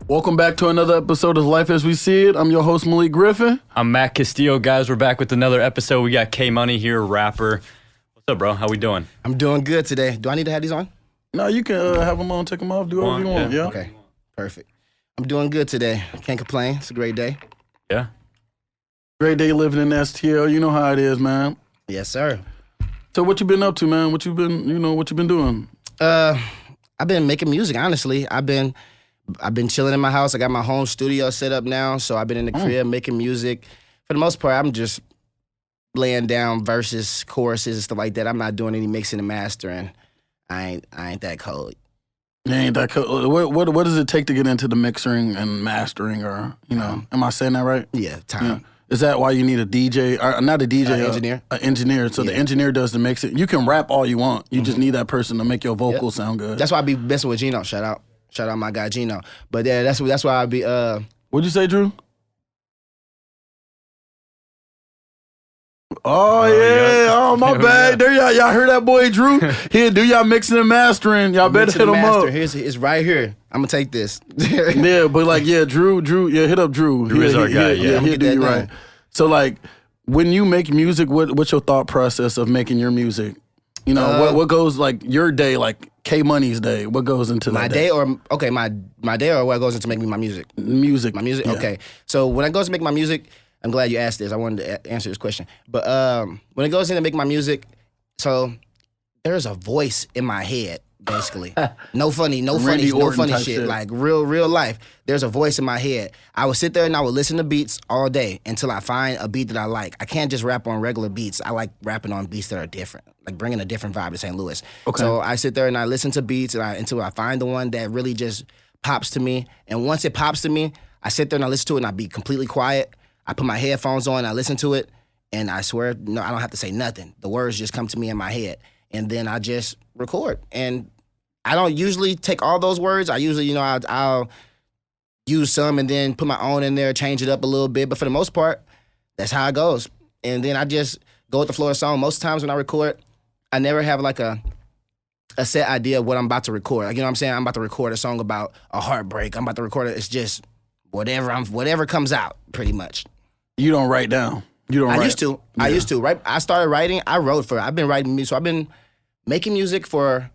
Welcome back to another episode of Life as We See It. I'm your host, Malik Griffin. I'm Matt Castillo, guys. We're back with another episode. We got Kaye Money here, rapper. What's up, bro? How we doing? I'm doing good today. Do I need to have these on? No, you can have them on, take them off, do whatever you want. Yeah. Okay, perfect. I'm doing good today. Can't complain. It's a great day. Yeah. Great day living in STL. You know how it is, man. Yes, sir. So what you been up to, man? What you been doing? I've been making music, honestly. I've been chilling in my house. I got my home studio set up now, so I've been in the crib making music. For the most part, I'm just laying down verses, choruses, and stuff like that. I'm not doing any mixing and mastering. I ain't that cold. You ain't that cool. What does it take to get into the mixing and mastering, or am I saying that right? Yeah, time. Yeah. Is that why you need a DJ? Or not a DJ, engineer. An engineer. So the engineer does the mixing. You can rap all you want. You just need that person to make your vocals sound good. That's why I be messing with Gino. Shout out my guy Gino. But yeah, that's why I be. What'd you say, Drew? Oh yeah! Oh my bad. There y'all heard that boy Drew? Here, do y'all mixing and mastering? Y'all better hit him up. It's right here. I'm gonna take this. Yeah, but Drew. Yeah, hit up Drew. Drew is our guy. Yeah, he'll do you right. So when you make music, what's your thought process of making your music? What goes your day, Kaye Money's day? What goes into that? My day or what goes into making my music? Music. My music. Yeah. Okay. So when I go to make my music, I'm glad you asked this. I wanted to answer this question. But when it goes into make my music, so there's a voice in my head, basically. No funny shit. Like real life. There's a voice in my head. I would sit there and I would listen to beats all day until I find a beat that I like. I can't just rap on regular beats. I like rapping on beats that are different, like bringing a different vibe to St. Louis. Okay. So I sit there and I listen to beats until I find the one that really just pops to me. And once it pops to me, I sit there and I listen to it and I be completely quiet. I put my headphones on, I listen to it, and I swear, no, I don't have to say nothing. The words just come to me in my head, and then I just record. And I don't usually take all those words. I usually, I'll use some and then put my own in there, change it up a little bit. But for the most part, that's how it goes. And then I just go with the flow of the song. Most times when I record, I never have a set idea of what I'm about to record. Like, you know what I'm saying? I'm about to record a song about a heartbreak. I'm about to record it. It's just whatever comes out, pretty much. You don't write down. You don't. I used to. Right. I started writing. I've been writing music. So I've been making music for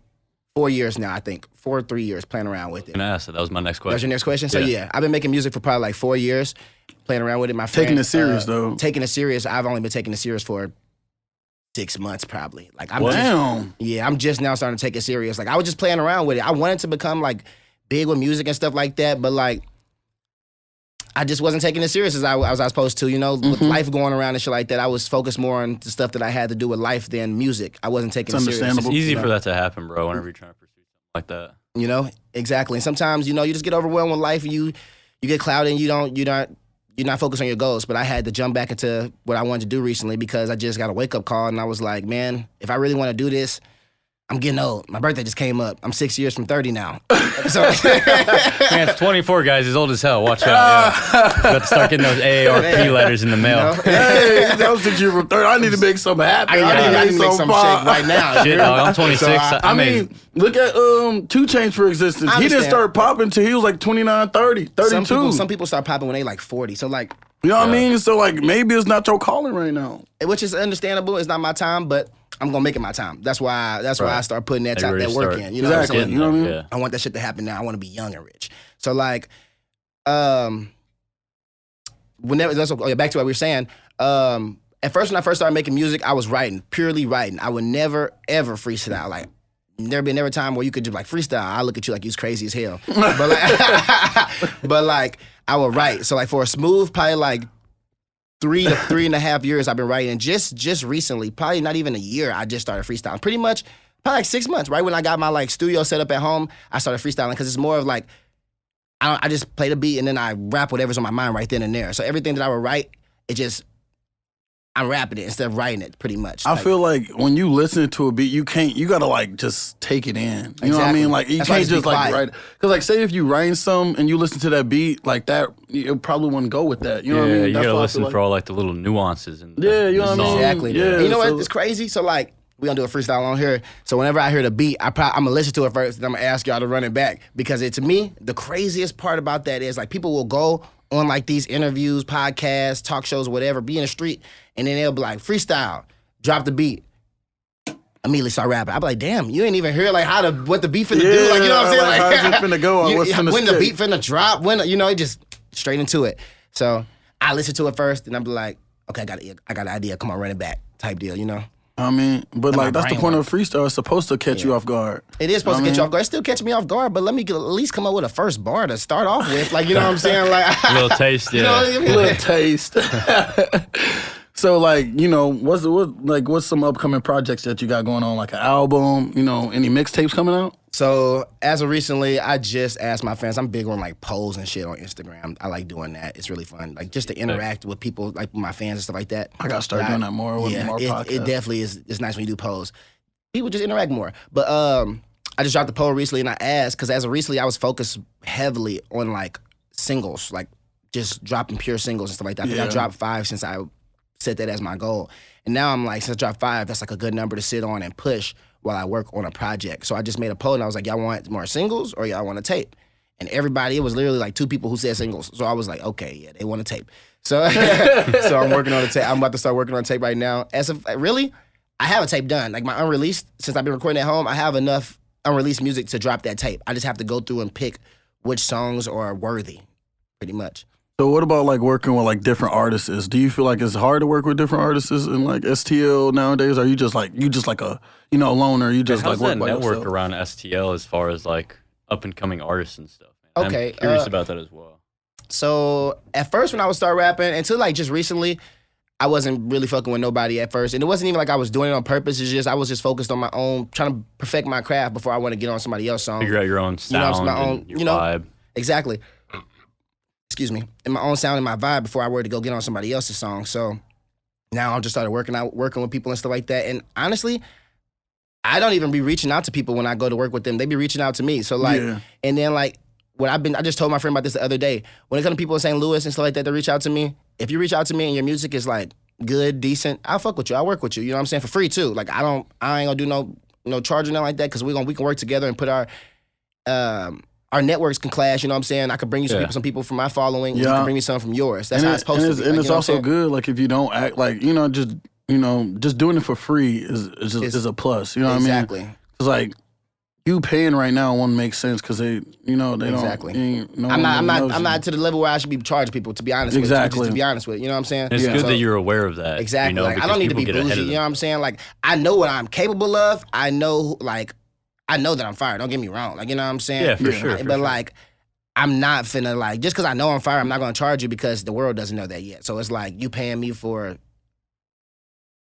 4 years now. I think 3 years playing around with it. And that was my next question. That's your next question. So yeah, I've been making music for probably 4 years, playing around with it. My friend, taking it serious though. Taking it serious. I've only been taking it serious for 6 months probably. I'm just now starting to take it serious. I was just playing around with it. I wanted to become big with music and stuff like that, but I just wasn't taking it serious as I was supposed to, with life going around and shit like that. I was focused more on the stuff that I had to do with life than music. I wasn't taking it serious. It's easy for that to happen, bro, whenever you're trying to pursue something like that. Exactly. And sometimes, you just get overwhelmed with life and you get clouded and you're not focused on your goals. But I had to jump back into what I wanted to do recently because I just got a wake-up call and I was like, man, if I really want to do this, I'm getting old. My birthday just came up. I'm 6 years from 30 now. So man, it's 24, guys. He's old as hell. Watch out. Yeah. Got to start getting those AARP letters in the mail. Hey, that was 6 years from 30. I need to make something happen. I need to make something shake right now. Shit, dog, I'm 26. So I mean, look at 2 Chainz for existence. He didn't start popping until he was 29, 30, 32. Some people start popping when they 40. So you know what I mean? So maybe it's not your calling right now. Which is understandable. It's not my time, but I'm gonna make it my time. That's why I start putting that work in. You know what I'm saying? You know what I mean? Yeah. I want that shit to happen now. I want to be young and rich. So back to what we were saying. At first, when I first started making music, I was writing, purely writing. I would never ever freestyle. There been never time where you could just freestyle. I look at you like you was crazy as hell. But I would write. So for a smooth, probably 3 to 3.5 years I've been writing. And just recently, probably not even a year, I just started freestyling. Pretty much, probably 6 months, right when I got my studio set up at home, I started freestyling because it's more of I just play the beat and then I rap whatever's on my mind right then and there. So everything that I would write, I'm rapping it instead of writing it, pretty much. I feel when you listen to a beat, you gotta just take it in. You know what I mean? You can't just write. Because say if you write some and you listen to that beat that, you probably wouldn't go with that. You know what I mean? You gotta listen for all the little nuances. And you know what I mean? Exactly. Yeah. And you know what? It's crazy. So we gonna do a freestyle on here. So whenever I hear the beat, I'm gonna listen to it first, and I'm gonna ask y'all to run it back. Because to me, the craziest part about that is like people will go on like these interviews, podcasts, talk shows, whatever, be in the street, and then they'll be like, freestyle, drop the beat. Immediately start rapping. I'm like, damn, you ain't even hear like what the beat finna do. Like, you know what I'm saying? Like how's it finna go? What's finna when stick? the beat finna drop, it just straight into it. So I listen to it first, and I'm like, okay, I got an idea. Come on, run it back, type deal, you know. I mean, but like that's the point of freestyle. It's supposed to catch you off guard. It is supposed to catch you off guard. It still catch me off guard, but let me at least come up with a first bar to start off with. Like, you know what I'm saying? Like a little taste, yeah. You know what I mean? Little taste. So like, you know, what's some upcoming projects that you got going on? Like an album, you know, any mixtapes coming out? So as of recently, I just asked my fans. I'm big on like polls and shit on Instagram. I like doing that. It's really fun, like just to interact with people, like my fans and stuff like that. I gotta start doing that more with more podcasts. It definitely is. It's nice when you do polls. People just interact more. But I just dropped the poll recently, and I asked because as of recently, I was focused heavily on like singles, like just dropping pure singles and stuff like that. I think I dropped 5 since I set that as my goal, and now I'm like, since I dropped 5, that's like a good number to sit on and push while I work on a project. So I just made a poll, and I was like, y'all want more singles or y'all want a tape? And everybody, it was literally like 2 people who said singles. So I was like, okay, yeah, they want a tape. So so I'm working on a tape. I'm about to start working on a tape right now. As of really, I have a tape done. Like my unreleased, since I've been recording at home, I have enough unreleased music to drop that tape. I just have to go through and pick which songs are worthy, pretty much. So what about like working with like different artists? Do you feel like it's hard to work with different artists in like STL nowadays? Or are you just like a a loner? You just how's like that work by network yourself? around STL as far as like up and coming artists and stuff? Man. Okay, I'm curious about that as well. So at first when I would start rapping, until like just recently, I wasn't really fucking with nobody at first. And it wasn't even like I was doing it on purpose. It's just I was just focused on my own, trying to perfect my craft before I want to get on somebody else's song. Figure out your own sound and your vibe. Exactly. Excuse me. And my own sound and my vibe before I were to go get on somebody else's song. So now I just started working with people and stuff like that. And honestly, I don't even be reaching out to people when I go to work with them. They be reaching out to me. So like, and then like, I just told my friend about this the other day. When it comes to people in St. Louis and stuff like that, they reach out to me. If you reach out to me and your music is like good, decent, I'll fuck with you. I'll work with you. You know what I'm saying? For free too. Like I ain't gonna do no charging nothing like that, because we can work together and put our networks can clash. You know what I'm saying? I could bring you some people from my following. You can bring me some from yours. That's how it's supposed to be. And it's also good. Like if you don't act like just doing it for free is a plus. You know what I mean? Exactly. It's like you paying right now won't make sense because they exactly. don't. I'm not to the level where I should be charging people. To be honest, with you, just to be honest with you, know what I'm saying? It's good that you're aware of that. Exactly. Like, I don't need to be bougie. You know what I'm saying? Like I know what I'm capable of. I know that I'm fire. Don't get me wrong. Like, you know what I'm saying? Yeah, for sure. But like, I'm not finna like, just because I know I'm fire, I'm not gonna charge you because the world doesn't know that yet. So it's like you paying me for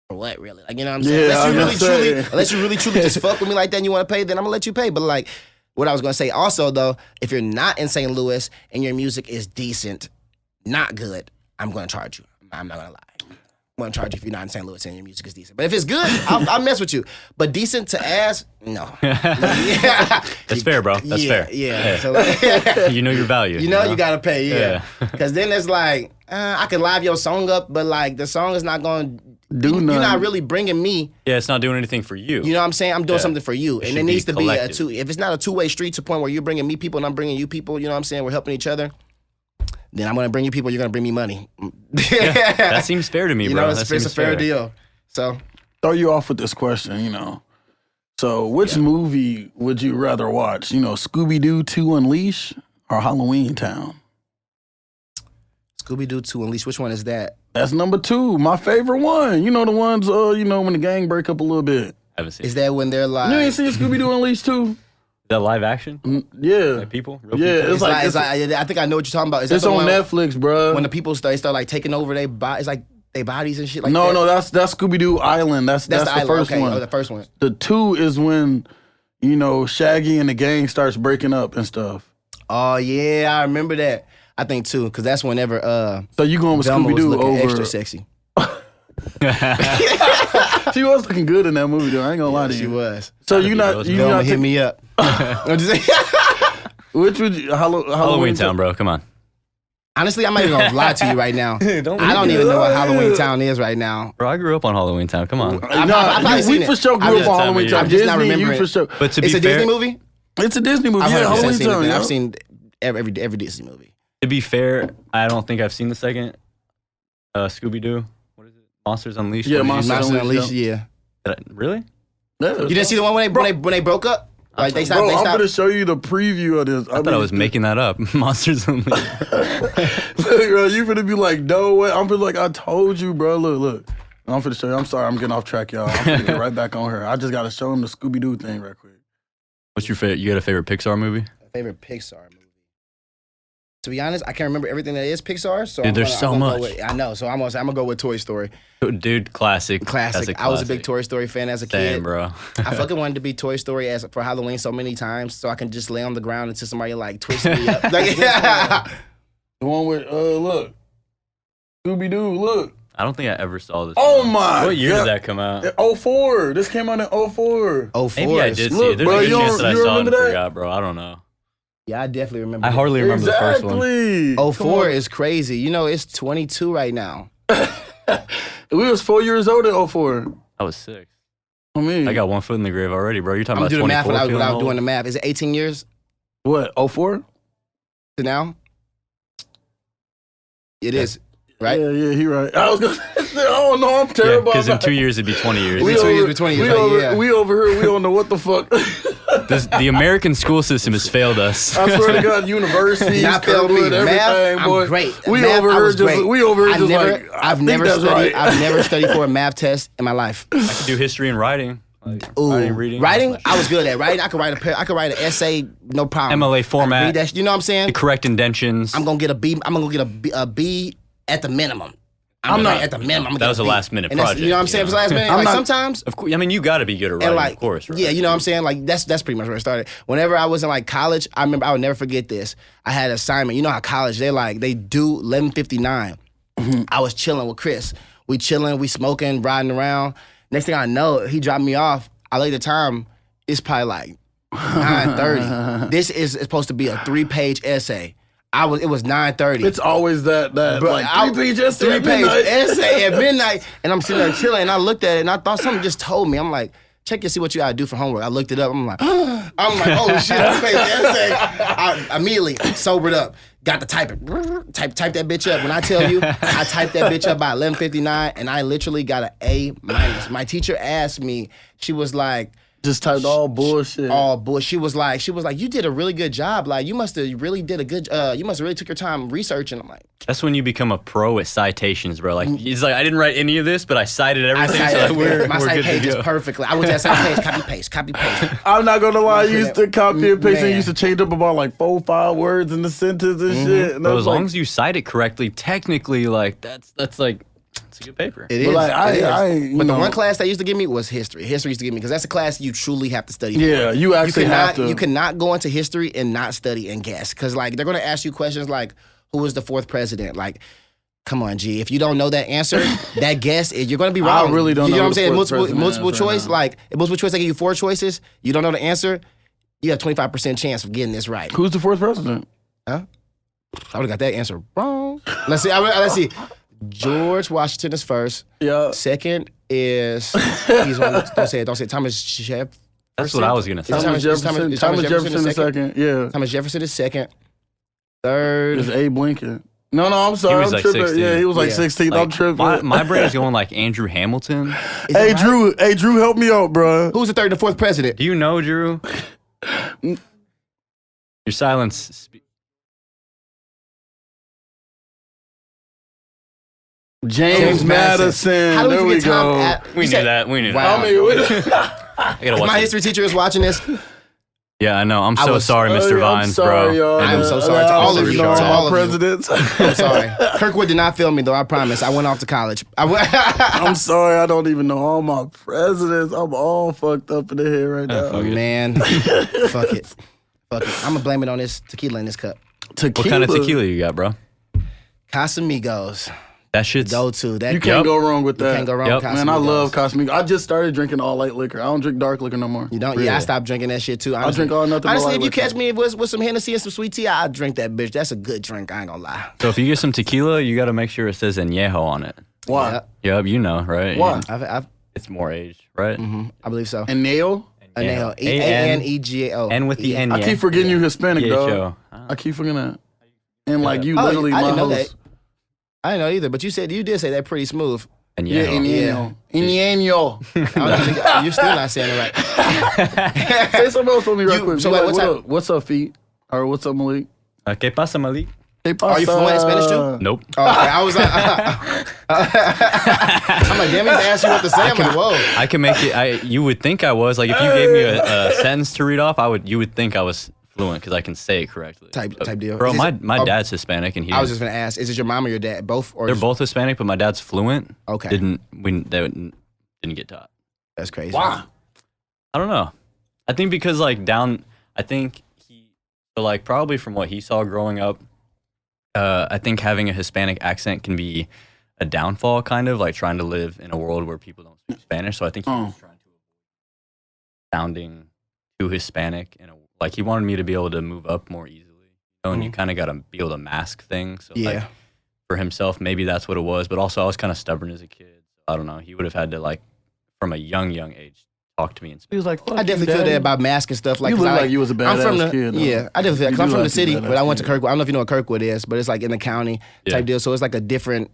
what, really? Like, you know what I'm saying? Unless you really truly just fuck with me like that and you want to pay, then I'm gonna let you pay. But like, what I was gonna say also though, if you're not in St. Louis and your music is decent, not good, I'm gonna charge you. I'm not gonna lie. I'm gonna charge you if you're not in St. Louis and your music is decent. But if it's good, I'll mess with you. But decent to ass, no. That's fair, bro. That's fair. Yeah. So like, you know your value. You gotta pay, yeah. Because then it's like, I can live your song up, but like the song is not gonna do nothing. You're not really bringing me. Yeah, it's not doing anything for you. You know what I'm saying? I'm doing something for you. It and it needs to be a two. If it's not a two-way street to the point where you're bringing me people and I'm bringing you people, you know what I'm saying? We're helping each other. Then I'm gonna bring you people. You're gonna bring me money. That seems fair to me, bro. It's a fair deal. So throw you off with this question. So which movie would you rather watch? Scooby-Doo 2 Unleash or Halloween Town? Scooby-Doo 2 Unleash. Which one is that? That's number 2. My favorite one. The ones. When the gang break up a little bit. I haven't seen. Is that when they're like? You ain't seen Scooby-Doo Unleash 2? Is that live action? Yeah. Like people? Real people? It's like I think I know what you're talking about. Is that it's on Netflix, bro. When the people start like taking over their bodies, it's like their bodies and shit like that. No, that's Scooby-Doo Island. That's the first one. Oh, the first one. The 2 is when, Shaggy and the gang starts breaking up and stuff. Oh yeah, I remember that. I think too, because that's whenever So you going with Scooby-Doo over extra sexy. She was looking good in that movie, though. I ain't gonna lie to you. She was. So you not hit me up. Which would you, Halloween Town, bro? Come on. Honestly, I'm not even gonna lie to you right now. I don't even know what Halloween Town is right now. Bro, I grew up on Halloween Town. Come on. We for sure grew up on Halloween Town. I'm just not remembering. You for sure. But to be It's a fair, Disney movie? It's a Disney movie. Yeah, Halloween Town. I've seen every Disney movie. to be fair, I don't think I've seen the second Scooby Doo. What is it? Monsters Unleashed. Yeah, What did you Monsters say? Monsters Unleashed, yeah. Really? Yeah, You didn't see the one when they broke up? Like they stopped. I'm gonna show you the preview of this. I thought I was making that up. Monsters Unleashed. Look, bro, you finna be like, no way. I'm finna like, I told you, bro. Look. I'm finna show you. I'm sorry, I'm getting off track, y'all. I'm finna get right back on her. I just gotta show him the Scooby Doo thing right quick. What's your favorite? You got a favorite Pixar movie? Favorite Pixar movie. To be honest, I can't remember everything that is Pixar. So Dude, there's so much. I know, so I'm gonna go with Toy Story. Dude, classic. I was a big Toy Story fan as a kid. Same, bro. I fucking wanted to be Toy Story for Halloween so many times, so I can just lay on the ground until somebody like twists me up. Like, The one with look, Scooby Doo. Look. I don't think I ever saw this. Oh my! What year God. did that come out? 04. This came out in 04. Maybe I did see Look, it. There's bro, a good you chance that I you saw it and remember that? forgot, bro. I don't know. Yeah, I definitely remember. I hardly remember the first one. Exactly. 04 is crazy. You know, it's 22 right now. We was 4 years old in 04. I was 6. I mean, I got one foot in the grave already, bro. You're talking I'm about doing the math 24 without feeling doing old? the math. Is it 18 years what? 04? to now? It is, right? Yeah, he right. I was gonna say, oh no, I'm terrible. Because in 2 years, it'd be 20 years. We 2 years, 20 years, right? Yeah. We over here, we don't know what the fuck. The American school system has failed us. I swear to God, universities, Not failed me. Kirkwood, Math, everything, I'm boy. great. We Math, over I here was just, great. we over here I've just never, like, I've never that's studied. right. I've never studied for a math test in my life. I could do history and writing. Ooh, Writing, reading. writing, I was good at writing. I could write an essay, no problem. MLA format. Read that, you know what I'm saying? The correct indentions. I'm gonna get a B. I'm gonna get a B at the minimum. I'm not at the minimum. That was a last minute project. You know what I'm saying? It was last minute. Like sometimes, Of course, I mean, you got to be good at writing, like, of course. Right? yeah, you know what I'm saying? Like that's pretty much where it started. Whenever I was in like college, I remember I would never forget this. I had an assignment. You know how college they do 11:59. I was chilling with Chris. We chilling, we smoking, riding around. Next thing I know, he dropped me off. I looked at the time. It's probably like 9:30. This is supposed to be a 3-page essay. It was 9:30. It's always that Bro, like 3-page essay at 3-page midnight. essay at midnight. And I'm sitting there chilling, and I looked at it, and I thought something just told me. I'm like, check and see what you gotta do for homework. I looked it up. I'm like, oh shit, 3-page essay. I immediately sobered up. Got to type it. Type that bitch up. When I tell you, I typed that bitch up by 11:59, and I literally got an A-. My teacher asked me, she was like, Just typed all bullshit. all bullshit. She was like, you did a really good job. Like, you must have really did a good. You must have really took your time researching. I'm like, That's when you become a pro at citations, bro. Like, it's like, I didn't write any of this, but I cited everything. My we're site good to page is go. perfectly. I went to that site page, copy paste. I'm not gonna lie, I used to copy and paste and Man. used to change up about like 4-5 words in the sentence and shit. And Bro, I was as like, long as you cite it correctly, technically, like, that's like, it's a good paper. It is. But like, I But the one class they used to give me was history. History used to give me because that's a class you truly have to study. Yeah, for. you actually have to. You cannot go into history and not study and guess because like they're gonna ask you questions like, who was the 4th president? Like, come on, G. If you don't know that answer, that guess, you're gonna be wrong. I really don't You know know what I'm saying? who the 4th president Multiple is right choice. now. Like multiple choice, they give you 4 choices. You don't know the answer. You have 25% chance of getting this right. Who's the 4th president? Huh? I would have got that answer wrong. Let's see. Let's see. George Washington is first. Yeah. Second is he's on. Don't say it. Thomas Jefferson. That's what I was going to say. Thomas Jefferson. is Thomas Jefferson is second. Yeah. Thomas Jefferson is second. Third. It's Abe Lincoln. No, I'm sorry. He was I'm like tripping. 16. Yeah, he was like Yeah. 16. Like, I'm tripping. my brain is going like Andrew Hamilton. Hey, Drew. Hey, Drew, help me out, bro. Who's the 3rd and 4th president? Do you know, Drew? Your silence. James Madison. How do we There we forget Tom? go. We knew that. We knew Wow. that. I mean, I gotta If watch my it. history teacher is watching this, Yeah, I know. I'm so was- sorry, Mr. I'm Vines, sorry, bro. y'all. I'm And so sorry to all of you. To To all all of you. presidents. I'm sorry. Kirkwood did not film me though. I promise. I went off to college. I'm sorry. I don't even know all my presidents. I'm all fucked up in the head right now. fuck it. Man, fuck it. I'm gonna blame it on this tequila in this cup. Tequila. What kind of tequila you got, bro? Casamigos. That shit's go-to. That You can't go wrong with that. You can't go wrong with Man, I Casamigos. love Casamigos. I just started drinking all light liquor. I don't drink dark liquor no more. You don't? Yeah, I stopped drinking that shit too. Honestly. I drink all nothing but Honestly, light if you liquor. catch me with some Hennessy and some sweet tea, I'll drink that bitch. That's a good drink. I ain't gonna lie. So if you get some tequila, you got to make sure it says añejo on it. Why? Yep, you know, right? Why? It's more aged, right? I believe so. And Nail? Anejo. A-N-E-G-A-O. And with the N. I keep forgetting you Hispanic, dog. P-H-O. I keep forgetting that. And like you Oh, literally I my didn't know host. that. I didn't know either, but you did say that pretty smooth. Añejo. Yeah, Iñeño. Iñeño. I don't think, you're still not saying it right. Say something else for me real quick. so Be wait, like, what's what up? What's up, Feet? Or what's up, Malik? ¿Qué pasa, Malik? Are you fluent in Spanish too? Nope. Oh, okay. I was like, I'm like, damn, he's asking you what to say. I'm like, whoa. I can make it. You would think I was like if you gave me a sentence to read off, you would think I was fluent because I can say it correctly. Type deal. Bro, Is this- my dad's Hispanic and I was just gonna ask, is it your mom or your dad? Both? Or they're both Hispanic, but my dad's fluent. Okay. They didn't get taught. That's crazy. Why? I don't know. I think because probably from what he saw growing up, I think having a Hispanic accent can be a downfall, kind of like trying to live in a world where people don't speak Spanish. So I think he was trying to avoid sounding too Hispanic, and like he wanted me to be able to move up more easily. And you kind of got to be able to mask things. So like for himself, maybe that's what it was. But also, I was kind of stubborn as a kid. I don't know. He would have had to like from a young age talk to me in Spanish. He was like, fuck I definitely feel that about mask and stuff. Like, You 'cause look I, like you was a I'm from badass the, kid, though. Yeah, I definitely feel You because I'm do from like the you city, badass but I went to kid. Kirkwood. I don't know if you know what Kirkwood is, but it's like in the county type deal. So it's like a different.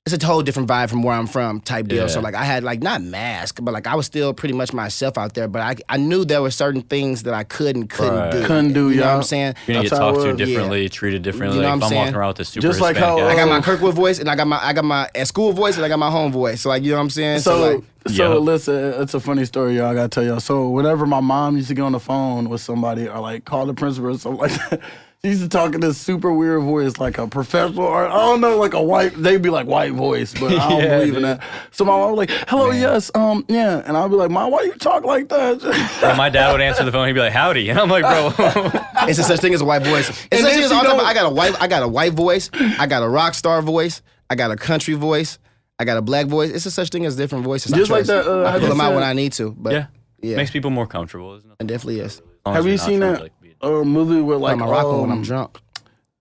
It's a whole different vibe from where I'm from type deal. Yeah. So like I had like not mask, but like I was still pretty much myself out there. But I knew there were certain things that I couldn't Right. do. Couldn't do, You know what yeah. I'm saying? You're gonna get That's how it talked to was. differently, treated differently. You know Like, what if I'm I'm walking saying? around with a super Just like Hispanic how, guy. I got my Kirkwood voice, and I got my at school voice, and I got my home voice. So like you know what I'm saying? So Yup. listen, it's a funny story, y'all. I gotta tell y'all. So whenever my mom used to get on the phone with somebody or like call the principal or something like that, she used to talk in this super weird voice, like a professional or I don't know, like a white. They'd be like white voice, but I don't Yeah, believe in that. So my mom was like, "Hello, yes, yeah," and I'd be like, "Mom, why you talk like that?" Bro, my dad would answer the phone. He'd be like, "Howdy," and I'm like, "Bro." It's a such thing as a white voice. It's such then thing as she all the time. don't- I got a white voice. I got a rock star voice. I got a country voice. I got a black voice. It's a such thing as different voices. Just I like trust. that, I have pull you them out seen when it? I need to. But Yeah. yeah, Makes people more comfortable. Isn't it? it definitely is. As long as Have you're you not seen trying that to, like, be a- movie with like I'm a rocker when I'm drunk.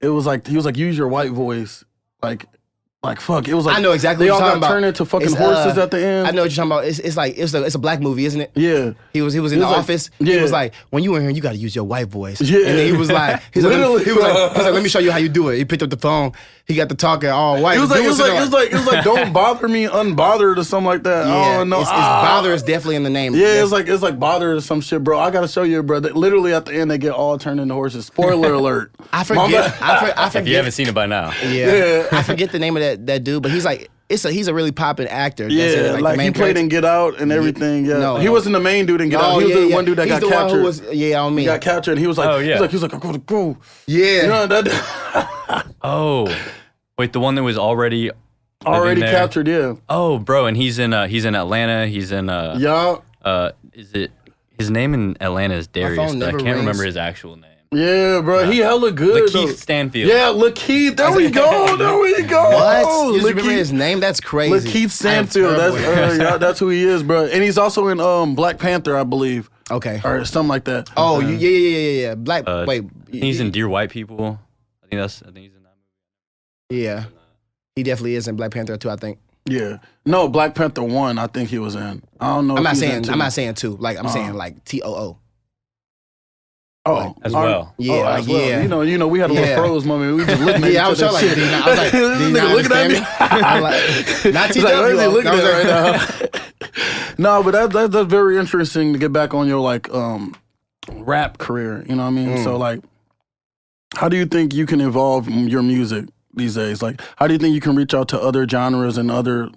It was like he was like use your white voice, like fuck. It was like I know exactly they what all you're got talking about. turned into fucking It's, horses at the end. I know what you're talking about. It's like it's a black movie, isn't it? Yeah. He was in He the was like- office. yeah. He was like, when you in here, you got to use your white voice. Yeah. And then he was like, Literally, he was like, let me show you how you do it. He picked up the phone. He got the talking all white. It was like, don't bother me, unbothered or something like that. Yeah, Oh no, it's bother is definitely in the name. Yeah, it's like bother or some shit, bro. I gotta show you, bro. That literally at the end they get all turned into horses. Spoiler alert. I forget. I forget. If you haven't seen it by now, Yeah. I forget the name of that dude, but he's like, he's a really popping actor. That's Yeah, it, like the he main played character. in Get Out and everything. Yeah, No, he no. wasn't the main dude in Get Out. Oh, He was yeah, the yeah. one dude that He's got the one captured. who was, on me. He got captured and he was like, Oh, yeah. he was like, I gotta go. Yeah. You know, that oh, wait, the one that was already already there. captured. Yeah, Oh, bro, and he's in Atlanta. He's in yeah, is it his name in Atlanta is Darius, phone but I never can't rings. remember his actual name. yeah, bro. He hella good. though. Lakeith Stanfield. Yeah, Lakeith. There we go. There we go. What? You just remember Lakeith- his name? That's crazy. Lakeith Stanfield. That's who he is, bro. And he's also in Black Panther, I believe, Okay. or something like that. Oh, yeah. Black. Wait. He's in Dear White People. I think he's in that movie. Yeah. He definitely is in Black Panther 2, I think. Yeah, no, Black Panther 1. I think he was in. I don't know. I'm if not he's in saying 2. I'm not saying 2. Like I'm saying like TOO. Oh, As well. Yeah, Oh, like, as well. yeah. You know, we had a little Yeah. froze moment. We just looking at Yeah, I was each sure other. like, I was like, This do you nigga not looking at me. I'm like, not He's like, why is he TW. looking I was at like, right now? No, but that's very interesting to get back on your like rap career. You know what I mean? So like, how do you think you can evolve your music these days? Like, how do you think you can reach out to other genres and other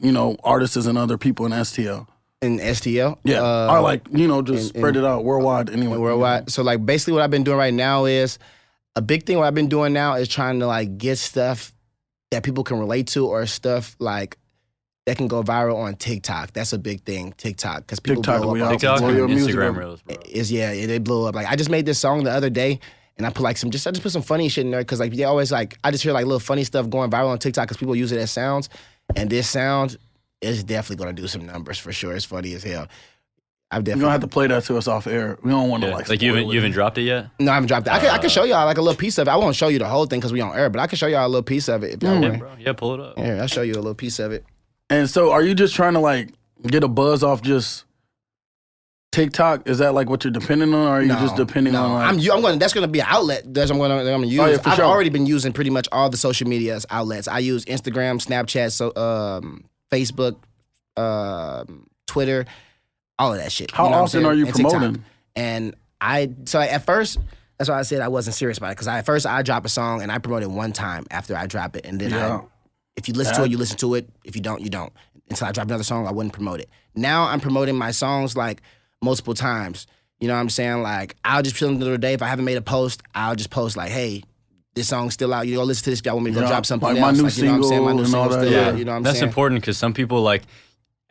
artists and other people in STL? in STL. Yeah, or like just spread it out worldwide anyway. Worldwide. So like basically what I've been doing right now is a big thing. What I've been doing now is trying to like get stuff that people can relate to or stuff like that can go viral on TikTok. That's a big thing. TikTok because people TikTok, blow we up. out. on TikTok blow and your music Instagram up. Reels, bro. They blow up. Like I just made this song the other day. And I put like I just put some funny shit in there because like they always like I just hear like little funny stuff going viral on TikTok because people use it as sounds. and this sound is definitely gonna do some numbers for sure. It's funny as hell. I've You're definitely gonna have to play that to us off air. We don't want to Yeah. like Like you spoil haven't it. dropped it yet? No, I haven't dropped it. I can show y'all like a little piece of it. I won't show you the whole thing because we on air, but I can show y'all a little piece of it. If y'all Yeah, want. bro. Yeah, pull it up. Yeah, I'll show you a little piece of it. And so, are you just trying to like get a buzz off just TikTok? Is that like what you're depending on, or are you just depending on? Like, I'm going. That's going to be an outlet. I'm going to use. Oh, yeah, for I've sure. already been using pretty much all the social media outlets. I use Instagram, Snapchat, Facebook, Twitter, all of that shit. How You know what I'm often saying? are you And TikTok. promoting? And at first, that's why I said I wasn't serious about it because at first I drop a song and I promote it one time after I drop it, and then if you listen to it, you listen to it. If you don't, you don't. Until I drop another song, I wouldn't promote it. Now I'm promoting my songs like multiple times. You know what I'm saying? Like I'll just chill the other day. If I haven't made a post, I'll just post like, hey, this song's still out. You go listen to this if y'all want me to go drop something like else. my new You know what I'm saying? My new single and all single's that, still yeah. out. You know what I'm That's saying? important because some people like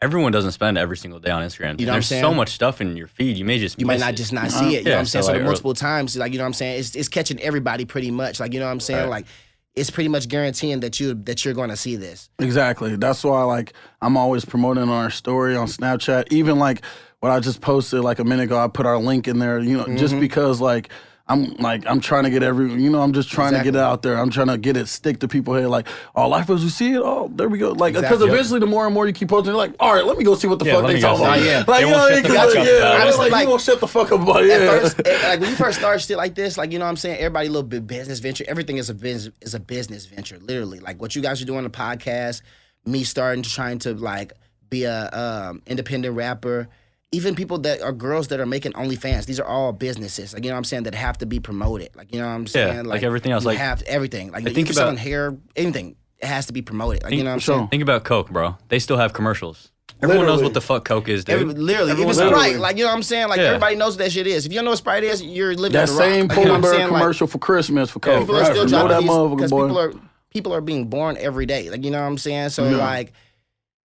everyone doesn't spend every single day on Instagram. You know what I'm There's saying? so much stuff in your feed. You may just You might miss not it. just not see it. You know Yeah, what I'm saying? so So like, multiple times, like, you know what I'm saying? It's catching everybody pretty much. Like, you know what I'm saying? Right. Like, it's pretty much guaranteeing that you're going to see this. Exactly. That's why like I'm always promoting on our story on Snapchat. Even like what I just posted like a minute ago, I put our link in there, you know, just because like I'm trying to get I'm just trying to get it out there. I'm trying to get it stick to people's head like, oh, life as we see it. Oh, there we go. Like, because Exactly. eventually the more and more you keep posting, you're like, all right, let me go see what the fuck let they me go talking see about. it. Yeah. Like, They you know, won't what I shut mean? the 'Cause, fuck up yeah, about it. honestly, Like, you won't shut the fuck up about it. At Yeah. first, like when we first started shit like this, like, you know what I'm saying? Everybody a little bit business venture. Everything is a business venture, literally. Like what you guys are doing on the podcast, me trying to like be a independent rapper. Even people that are girls that are making OnlyFans, these are all businesses. Like, you know what I'm saying, that have to be promoted. Like, you know what I'm saying? like everything else, You like- have everything. Like, I if think you're about- selling hair, anything, it has to be promoted. Like, you know what I'm Sure. saying? Think about Coke, bro. They still have commercials. Everyone knows Literally. what the fuck Coke is, dude. Literally, even Everyone- Sprite. Like, you know what I'm saying? Like, Yeah. everybody knows what that shit is. If you don't know what Sprite is, you're living That under a rock. same Like, you know Polar what I'm Bear saying? Like, commercial for Christmas for Coke. people are right? still Know dropping that these motherfucker, because boy. people are being born every day. Like, you know what I'm saying? So Yeah. like,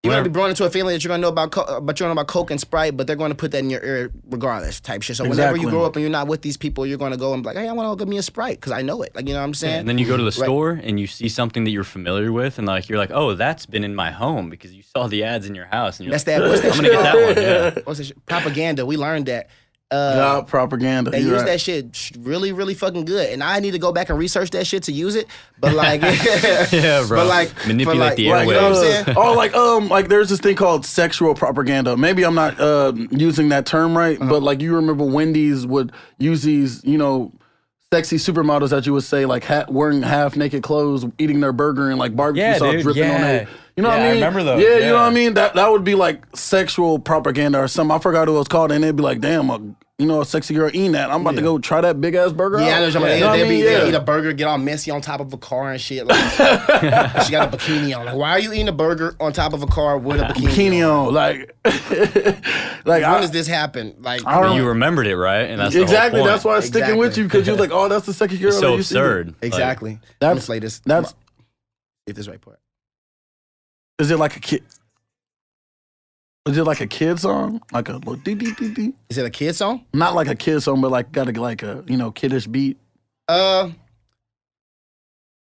you're gonna be born into a family that you're gonna know about, but you don't know about Coke and Sprite, but they're gonna put that in your ear regardless, type shit. So whenever you Exactly. grow up and you're not with these people, you're gonna go and be like, hey, I want to go get me a Sprite because I know it. Like, you know what I'm saying? And then you go to the Right. store and you see something that you're familiar with, and like you're like, oh, that's been in my home because you saw the ads in your house, and you're That's like, that. What's that I'm gonna get that one. Yeah. What's that shit? Propaganda. We learned that. Yeah, propaganda. They You're use right. that shit really, really fucking good, and I need to go back and research that shit to use it. But like, Yeah, bro. But like, Manipulate for like, the like, you know what I'm airwaves. saying? like there's this thing called sexual propaganda. Maybe I'm not using that term right, but like you remember Wendy's would use these, sexy supermodels that you would say like wearing half naked clothes, eating their burger and like barbecue Yeah, sauce dude, dripping on yeah. it. You know what Yeah, I I mean? remember those, Yeah, you know yeah. what I mean? That would be like sexual propaganda or something. I forgot what it was called, and they'd be like, damn, a sexy girl eating that. I'm about to go try that big ass burger. Yeah, I out. know. You know what I They mean? eat a burger, get all messy on top of a car and shit. Like, she got a bikini on. Like, why are you eating a burger on top of a car with a bikini on? Bikini on, like When does this happen? Like, I don't- You remember it, right? And that's exactly. The whole point. That's why it's sticking with you because you was like, oh, that's the sexy girl. It's so that you see. absurd. Like, exactly. That's- Let's play this. That's If this right part. is it like a kid? Is it like a kid song? Like a little dee dee dee dee? Is it a kid song? Not like a kid song, but like got like a kiddish beat. Nah,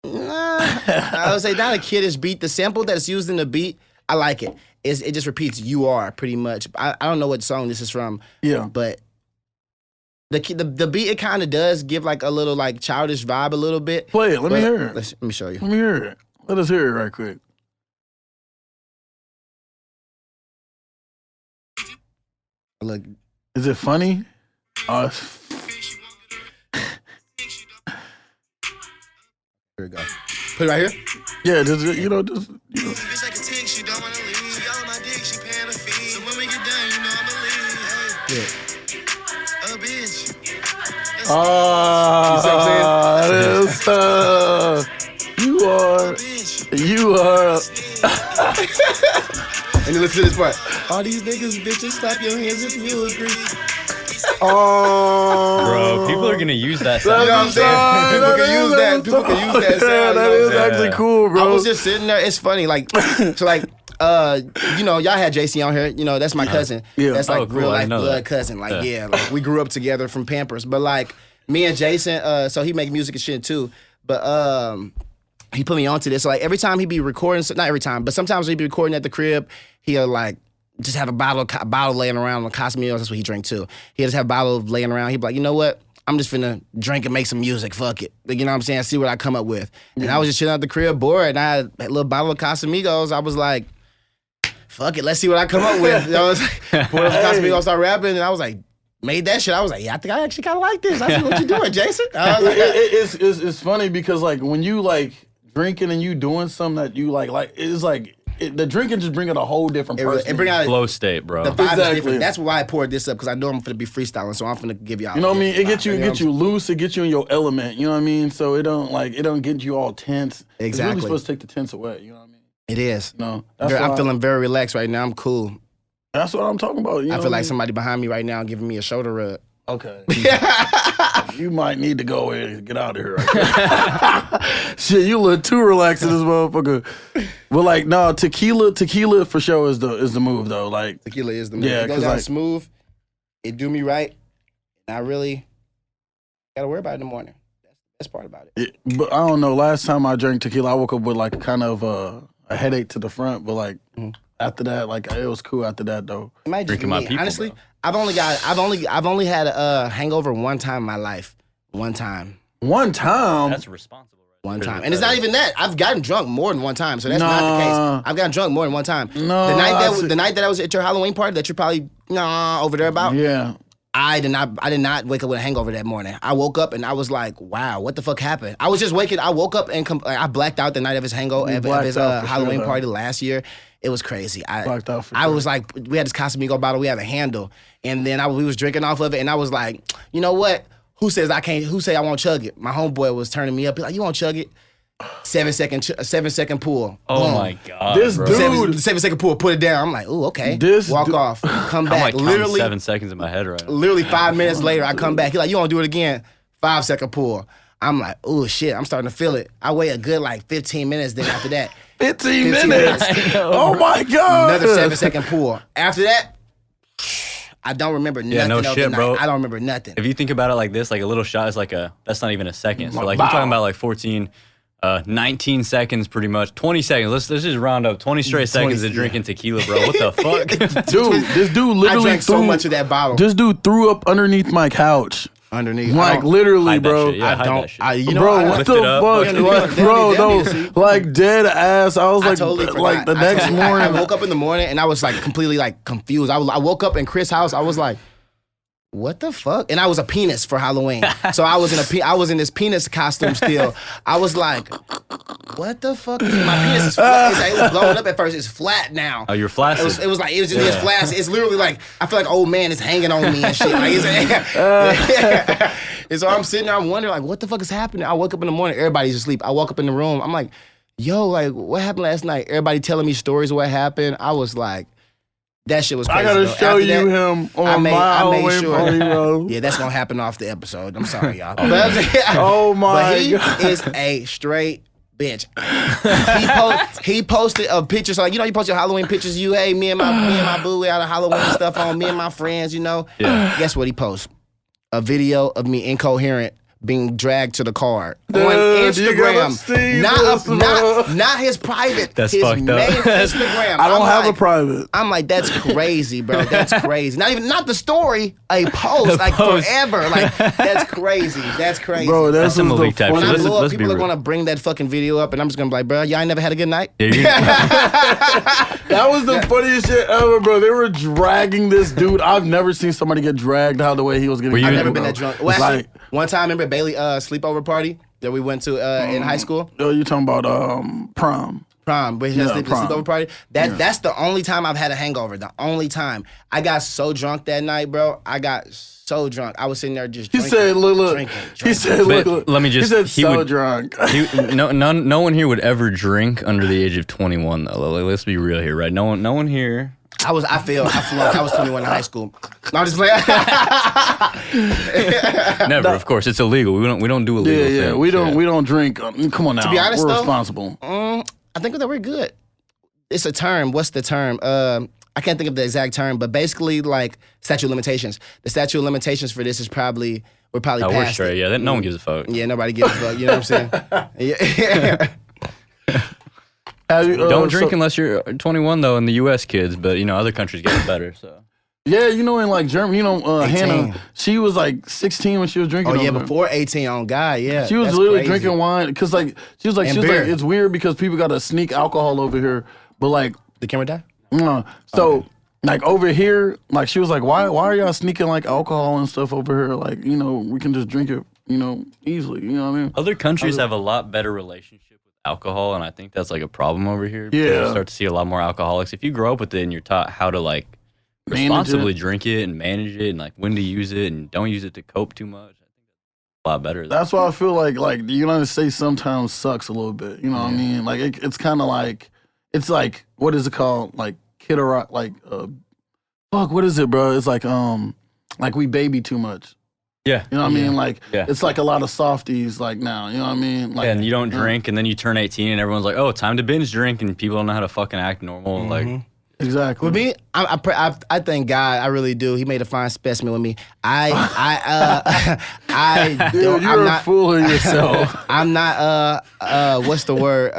I would say not a kiddish beat. The sample that's used in the beat, I like it. It just repeats "you are" pretty much. I don't know what song this is from. Yeah. But the beat, it kind of does give like a little like childish vibe a little bit. Play it. Let me But hear it. let me show you. Let me hear it. Let us hear it right quick. Look, Is it funny? here we go. Put it right here. Yeah, just Bitch like a tick, she don't wanna leave. Y'all on my dick, she paying a fee. So when we get done, you know I'ma leave. Yeah. Hey, bitch. that is you are, Bitch. you are. And then listen to this part. All these niggas, bitches, clap your hands if you agree. Oh, Bro, people are gonna use that. You know what I'm sound. saying? People can use that. People can use that sound. Yeah, you know that what I'm is saying? actually Yeah. cool, bro. I was just sitting there. It's funny, like, so like, y'all had JC on here. You know, that's my cousin. Yeah. That's like Oh, cool. real I life didn't know blood that. cousin. Like, Yeah. yeah, like we grew up together from Pampers. But like me and Jason, so he make music and shit too. But he put me onto this. So like every time he'd be recording, not every time, but sometimes he'd be recording at the crib, he'll like just have a bottle laying around on Casamigos. That's what he drank too. He'll just have a bottle laying around. He'd be like, you know what? I'm just finna drink and make some music. Fuck it. Like, you know what I'm saying? See what I come up with. And I was just chilling at the crib, bored, and I had a little bottle of Casamigos. I was like, fuck it, let's see what I come up with. You know, poured up Casamigos, start rapping, and I was like, made that shit. I was like, yeah, I think I actually kind of like this. I see what you're doing, Jason. I was like, It's funny because like when you like drinking and you doing something that you like it's like the drinking just bring out a whole different person. It bring out Flow state, bro. the vibe is Exactly. different. That's why I poured this up, because I know I'm finna be freestyling, so I'm finna give y'all. You know what I mean? It gets you, You know what I'm loose. It gets you in your element. You know what I mean? So it don't get you all tense. It's Exactly. really supposed to take the tense away. You know what I mean? It is. No, I'm feeling very relaxed right now. I'm cool. That's what I'm talking about. You know I feel what like mean? somebody behind me right now giving me a shoulder rub. Okay. You might need to go ahead and get out of here. Right Shit, you look too relaxed in this motherfucker. But like, no, tequila for sure is the move though. Like, Tequila is the move. Yeah, It goes 'cause, down like- smooth. It do me right. And I really gotta worry about it in the morning. That's the best part about it. but I don't know. Last time I drank tequila, I woke up with like kind of a headache to the front. But like after that, like it was cool. After that though, It might just Drinking be my me. people, Honestly, bro. I've only had a hangover one time in my life. One time. one time. That's responsible. Right? One time. And it's not even that. I've gotten drunk more than one time, so that's not the Nah. case. I've gotten drunk more than one time. No, the night that I was at your Halloween party that you're probably over there about, Yeah. I did not wake up with a hangover that morning. I woke up and I was like, wow, what the fuck happened? I woke up and I blacked out the night of his hangover, of blacked his out for Halloween sure, party last year. It was crazy. Blacked out for I sure. was like, we had this Casamigo bottle, we have a handle. And then we was drinking off of it, and I was like, you know what? Who says I can't? Who say I won't chug it? My homeboy was turning me up. He's like, you won't chug it? 7 second pull. Oh Boom. my god, This bro. dude- 7 second pull. Put it down. I'm like, ooh, okay. This Walk dude- off. Come I'm back. like counting Literally, 7 seconds in my head right now. literally 5 minutes later, I come back. He's like, you want to do it again? 5 second pull. I'm like, oh shit, I'm starting to feel it. I wait a good like 15 minutes. Then after that, 15 15 minutes. I know, Oh my god. another 7 second pull. After that, I don't remember nothing. no of the shit, night. bro. I don't remember nothing. If you think about it like this, like a little shot is like that's not even a second. So Like, like you're wow. talking about like 14, 19 seconds pretty much, 20 seconds. Let's just round up 20 straight seconds of drinking tequila, bro. What the fuck? Dude, this dude I literally drank so much of that bottle. This dude threw up underneath my couch. Underneath, Like literally, Hide that bro. shit, yeah, hide that shit. you know, Bro, I, what Lift the it up. fuck? They don't Like, need to bro, see. no, like dead ass. I was I like, totally forgot. like the I next totally- morning. I woke up in the morning and I was like completely like confused. I woke up in Chris' house. I was like, what the fuck? And I was a penis for Halloween, so I was in this penis costume still. I was like, what the fuck? My penis is flat. It was blowing up at first. It's flat now. Oh, you're flaccid. It was just flaccid. It's literally like I feel like old man is hanging on me and shit. Like and so I'm sitting there, I'm wondering like what the fuck is happening. I woke up in the morning, everybody's asleep. I walk up in the room, I'm like, yo, like what happened last night? Everybody telling me stories of what happened. I was like, that shit was crazy. I gotta bro. show After you that, him on I made Halloween sure. party, bro. Yeah, that's gonna happen off the episode. I'm sorry, y'all. But, Oh my but he god. is a straight bitch. He posted a picture. So like, you know, you post your Halloween pictures. You, hey, me and my boo, we had a Halloween stuff on. Me and my friends, you know. Yeah. Guess what he posts? A video of me incoherent being dragged to the car on Dude, you gotta see this, bro. not his private. That's his fucked up. main Instagram. I don't I'm have like, a private. I'm like, that's crazy, bro. That's crazy. Not the story, a post, like post. forever. Like, that's crazy. That's crazy. Bro, That's some the Malik type when shit. I Let's- blow up, let's be people are real. gonna bring that fucking video up, and I'm just gonna be like, bro, y'all ain't never had a good night. Yeah, you- That was the funniest shit ever, bro. They were dragging this dude. I've never seen somebody get dragged how the way he was getting. Were you- I've dragged, never been bro. that drunk. It's Well, actually, like, one time, remember Bailey sleepover party that we went to in high school? yo, you talking about prom? Prom, but Yeah, the prom. sleepover party. That's the only time I've had a hangover. The only time I got so drunk that night, bro. I got so drunk. I was sitting there just. He drinking, said, "Look." drinking. He said, "Look." But let me just- He said, he "So would- drunk." no one here would ever drink under the age of 21 though. Like, let's be real here, right? No one here. I flunked. I was 21 in high school. No, I'm just playing. Never, of course. It's illegal. We don't do illegal Yeah, things. we don't drink. Come on now. be honest, we're though, responsible. I think that we're good. It's a term. What's the term? I can't think of the exact term, but basically like statute of limitations. The statute of limitations for this is we're probably Oh, past we're straight. it. Yeah, no one gives a fuck. Yeah, nobody gives a fuck. You know what I'm saying? Yeah. Don't drink unless you're 21 though in the U.S. kids, but other countries get it better. So Yeah, in like Germany, Hannah, she was like 16 when she was drinking. Oh yeah, over there. before 18 on God, yeah. She was That's literally crazy. drinking wine because she was like it's weird because people got to sneak alcohol over here, but like The camera die? so like over here, like she was like, why are y'all sneaking like alcohol and stuff over here? Like we can just drink it, easily. You know what I mean? other countries have a lot better relationship with alcohol, and I think that's like a problem over here. Yeah. Because you start to see a lot more alcoholics. If you grow up with it and you're taught how to like Manage responsibly it. drink it and manage it and like when to use it and don't use it to cope too much, I think that's a lot better. That's why I feel like the United States sometimes sucks a little bit. You know what I mean? Like it's kind of like it's like what is it called? Like fuck, what is it, bro? It's like we baby too much. Yeah. You know what I mean? Like Yeah. it's like a lot of softies like now. You know what I mean? Like And you don't drink, and then you turn 18, and everyone's like, "Oh, time to binge drink," and people don't know how to fucking act normal. Like, exactly. With me, I thank God, I really do. He made a fine specimen with me. I Dude, don't, you're I'm a not, fool of yourself. I'm not, what's the word?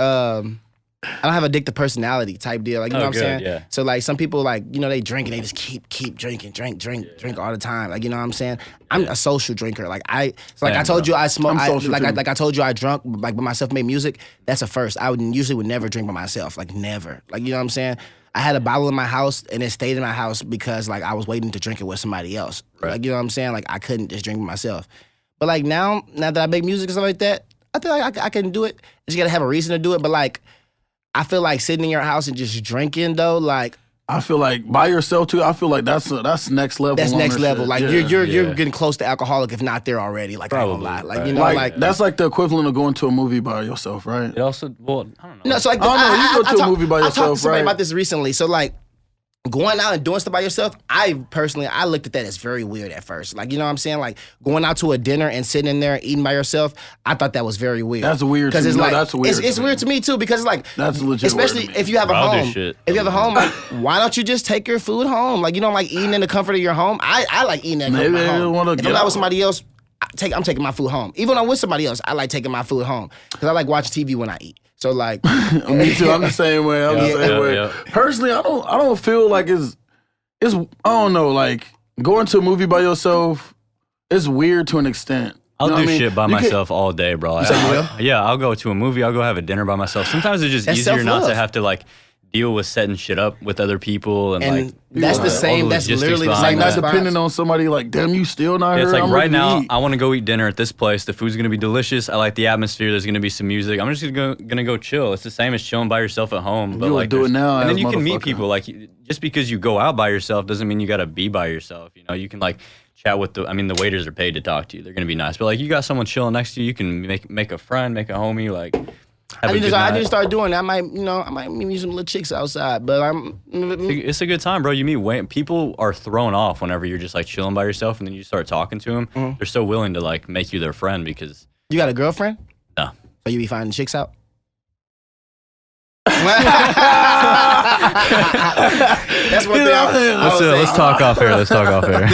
I don't have addictive personality type deal. Like, you know what I'm saying? yeah. So, like, some people, like, they drink and they just keep drinking, drink all the time. Like, you know what I'm saying? I'm a social drinker. Like, I told you I smoke. I'm social too. Like I told you I drunk, like, by myself, made music. That's a first. I would never drink by myself. Like, never. Like, you know what I'm saying? I had a bottle in my house and it stayed in my house because, like, I was waiting to drink it with somebody else. Right. Like, you know what I'm saying? Like, I couldn't just drink by myself. But, like, now that I make music and stuff like that, I feel like I can do it. Just gotta have a reason to do it. But, like, I feel like sitting in your house and just drinking, though, like, I feel like by yourself too. I feel like that's next level. that's on next that level. shit. Like, Yeah. you're getting close to alcoholic, if not there already. Like, I ain't gonna lie. Probably, Like, you know, Like, like, that's like the equivalent of going to a movie by yourself, right? it also, well, I don't know. no, so like, I don't know, you go to a movie by I talked to yourself, somebody right? about this recently. So, like, going out and doing stuff by yourself, I looked at that as very weird at first. Like, you know what I'm saying? Like, going out to a dinner and sitting in there eating by yourself, I thought that was very weird. That's weird to Because me. it's No, like, that's weird it's to me. weird to me too, because it's like, That's legit especially weird to me. if you have a I'll do home. shit. If you have a home, like, why don't you just take your food home? Like, you don't like eating in the comfort of your home? I like eating in the comfort of Maybe my they home. wanna If get I'm not out. with somebody else, I'm taking my food home. Even when I'm with somebody else, I like taking my food home because I like watching TV when I eat. So, like, Me too. I'm the same way. I'm the same way. yeah. Personally, I don't feel like it's I don't know, like going to a movie by yourself, it's weird to an extent. I'll You know do what I mean? shit by You can- myself all day, bro. I'll go to a movie. I'll go have a dinner by myself. Sometimes it's just That's easier not self-love. to have to like deal with setting shit up with other people and like. that's all the the same. That's logistics literally the behind same. Like not response. depending on somebody like, damn, you still not Yeah, here. it's like I'm right ready to now, eat. I want to go eat dinner at this place. The food's gonna be delicious. I like the atmosphere. There's gonna be some music. I'm just gonna go chill. It's the same as chilling by yourself at home. But You would like, do it there's- now and then as you can meet motherfucker. people. Like, just because you go out by yourself doesn't mean you gotta be by yourself. You can like chat with the waiters are paid to talk to you. They're gonna be nice. But like, you got someone chilling next to you. You can make a friend, make a homie. Like, have I a need good to night. start doing that. I might meet some little chicks outside, but It's a good time, bro. You meet people are thrown off whenever you're just like chilling by yourself, and then you start talking to them. Mm-hmm. They're so willing to like make you their friend because you got a girlfriend? no. So you be finding chicks out? That's one thing. Let's talk off air. Let's talk off air.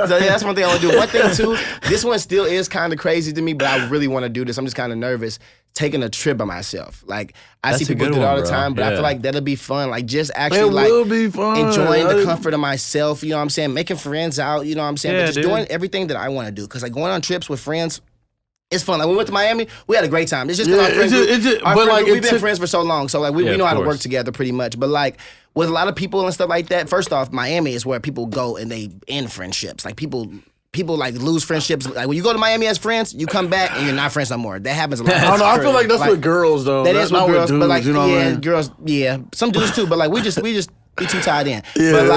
So yeah, that's one thing I want to do. One thing too, this one still is kind of crazy to me, but I really want to do this. I'm just kind of nervous taking a trip by myself. Like I see That's a people good do it all one, the bro. time, but I Yeah. feel like that'll be fun. Like just It actually like will be fun. enjoying the comfort of myself. You know what I'm saying? Making friends out. You know what I'm saying? Yeah, but just dude. doing everything that I want to do. Because like going on trips with friends. It's fun. Like we went to Miami, we had a great time. It's just 'cause Yeah, our friend it's group, just- our but, friend like, group, it we've been took- friends for so long, so like we Yeah, know of how to work course. together pretty much. But like with a lot of people and stuff like that, first off, Miami is where people go and they end friendships. Like people like lose friendships. Like when you go to Miami as friends, you come back and you're not friends no more. That happens a lot. I don't know. I feel like that's with girls though. That That's is with not girls, dudes, but like you know what I yeah, mean? girls, yeah, some dudes too. But like we just be too tied in. Yeah. But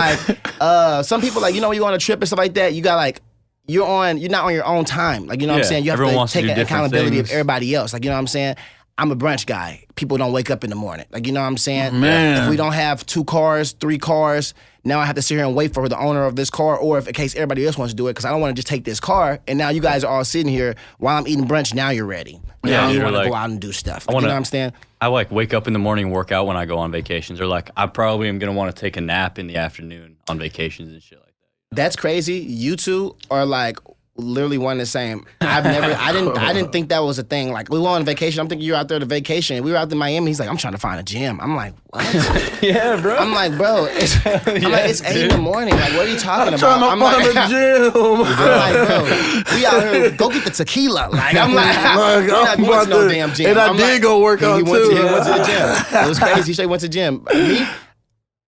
like some people like when you go on a trip and stuff like that, you got like. You're not on your own time. Like, you know what I'm Yeah, saying? You have everyone to wants to take do an different accountability of things. everybody else. Like, you know what I'm saying? I'm a brunch guy. People don't wake up in the morning. Like, you know what I'm saying? Man. If we don't have 2 cars, 3 cars, now I have to sit here and wait for the owner of this car, or if in case everybody else wants to do it, because I don't want to just take this car, and now you guys are all sitting here while I'm eating brunch, now you're ready. Yeah, Now you you're want to like, go out and do stuff. I Like, you wanna- know what I'm saying? I like wake up in the morning, work out when I go on vacations, or like I probably am gonna want to take a nap in the afternoon on vacations and shit like that. That's crazy. You two are like literally one and the same. I didn't think that was a thing. Like, we went on vacation. I'm thinking you're out there to vacation. We were out in Miami. He's like, I'm trying to find a gym. I'm like, what? Yeah, bro. I'm like, bro, it's 8 in the morning. Like, what are you talking about? Trying to I'm find like, a gym. I'm like, bro, we out here, go get the tequila. Like, I'm like, we're not going to no damn gym. And I I'm did like, go work out he too. went to the gym. It was crazy. He straight went to the gym. Me,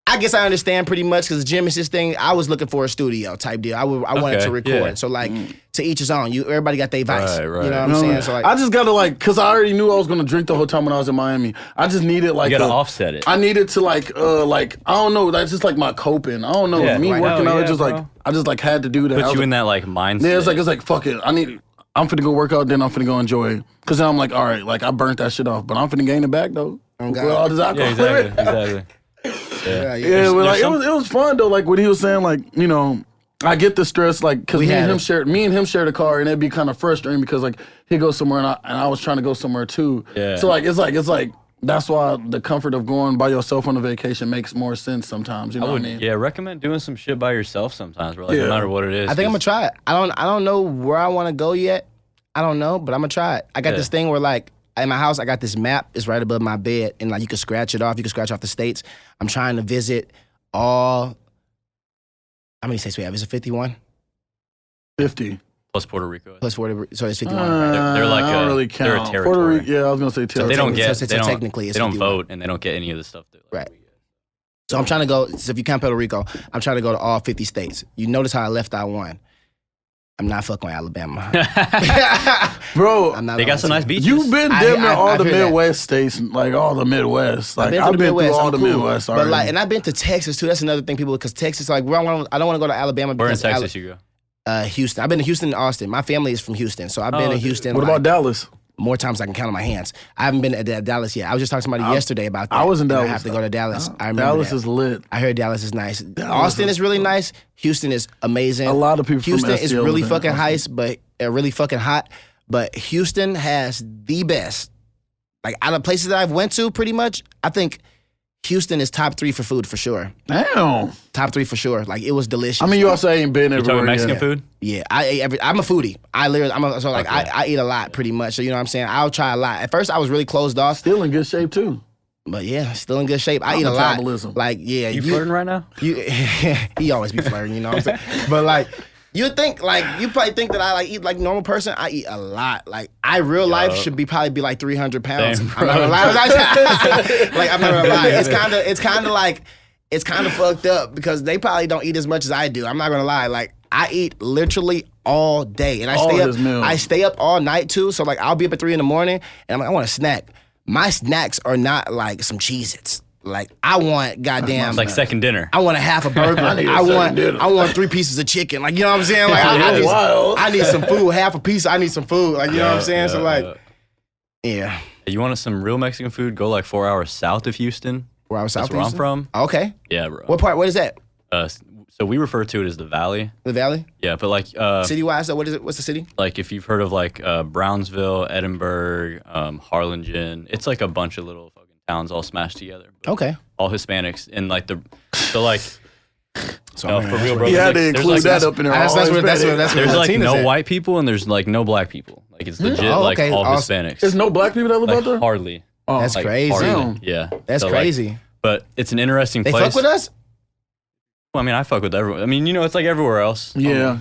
I guess I understand pretty much because the gym is his thing. I was looking for a studio type deal. I wanted to record. yeah. So like, to each his own. Everybody got their vice. Right. You know what I'm saying? So like, I just gotta like, cause I already knew I was gonna drink the whole time when I was in Miami. I just needed like You gotta offset it. I needed to like I don't know. That's just like my coping. I don't know. Yeah, Me right. working Oh, out, yeah, it's just bro. like I just like had to do that. I Put was you like, in that like mindset. yeah, it's like fuck it. I'm finna go work out, then I'm finna go enjoy it. Cause then I'm like, all right, like I burnt that shit off, but I'm finna gain it back though. Oh, God. With all this alcohol. Yeah, exactly. Yeah, but like it was fun though. Like what he was saying, like I get the stress, like because me and him shared a car, and it'd be kind of frustrating because like he'd go somewhere and I was trying to go somewhere too. Yeah. So like it's like that's why the comfort of going by yourself on a vacation makes more sense sometimes. You know what I mean? Yeah, recommend doing some shit by yourself sometimes, bro. Like Yeah. no matter what it is. I think I'm gonna try it. I don't know where I want to go yet. I don't know, but I'm gonna try it. I got this thing where like in my house, I got this map. It's right above my bed, and like you can scratch it off. You can scratch off the states. I'm trying to visit all. How many states we have? Is it 51 50. plus Puerto Rico. plus 40? So it's 51. They're like I don't a- really they're a count. Puerto territory. Rico, yeah, I was gonna say So territory. they don't get. So They don't, technically it's they don't 51. vote and they don't get any of the stuff. Right. So I'm trying to go. So if you count Puerto Rico, I'm trying to go to all 50 states. You notice how I left out one. I'm not fucking with Alabama. Bro, I'm not They got lying some to nice you. beaches. you've been damn near all I've the heard that. Midwest states, like all the Midwest. Like I've been through through all I'm the cool. Midwest But already. like, and I've been to Texas too. That's another thing, people, because Texas, like, I don't want to go to Alabama. Where in because Texas you go? Houston. I've been to Houston and Austin. My family is from Houston, so I've been in Houston. what like, about Dallas? more times I can count on my hands. I haven't been to Dallas yet. I was just talking to somebody yesterday about that. I was in and Dallas. I have to go to Dallas. I remember Dallas that. is lit. I heard Dallas is nice. Austin is really nice. Houston is amazing. A lot of people from Houston is STL really live in fucking Austin. nice, but really fucking hot. But Houston has the best. Like out of places that I've went to, pretty much, I think Houston is top 3 for food for sure. Damn. Top 3 for sure. Like it was delicious. I mean, you also ain't been You everywhere. talking Mexican yet. food? Yeah, I'm a foodie. I eat a lot pretty much. So you know what I'm saying? I'll try a lot. At first I was really closed off, Still in good shape too. but yeah, still in good shape. I eat a lot. Metabolism. Like yeah, You flirting right now? he always be flirting, you know what I'm saying? But like you think like you probably think that I like eat like a normal person. I eat a lot. Like I real life should be probably be like 300 pounds. Same, I'm not gonna lie. Like I'm not gonna lie. It's kind of fucked up because they probably don't eat as much as I do. I'm not gonna lie. Like I eat literally all day, and All his meals. I stay up all night too. So like I'll be up at 3 in the morning, and I'm like I want a snack. My snacks are not like some Cheez-Its. Like I want goddamn. It's like second dinner. I want a half a burger. I need a second dinner. I want 3 pieces of chicken. Like you know what I'm saying? Like Wild. I need some food. Half a piece. I need some food. Like you know what I'm saying? So like, yeah. You want some real Mexican food? Go like 4 hours south of Houston. Where I was That's south. where I'm Houston? from. Okay. Yeah, bro. What part? What is that? So we refer to it as the Valley. The Valley. Yeah, but like City wise, what is it? What's the city? like if you've heard of like Brownsville, Edinburgh, Harlingen, it's like a bunch of little fucking towns all smashed together. But Okay. all Hispanics and like so like So no, for real, bro. You had to there's include like, that up in there. That's where There's like Latina's no at. white people and there's like no black people. Like it's legit Oh, like okay. all Awesome. Hispanics. There's no black people that live like out there? hardly. Oh, That's Like, crazy. hardly. Damn. Yeah. That's So, like, crazy. but it's an interesting They place. fuck with us? Well, I mean, I fuck with everyone. I mean, you know, it's like everywhere else. Yeah.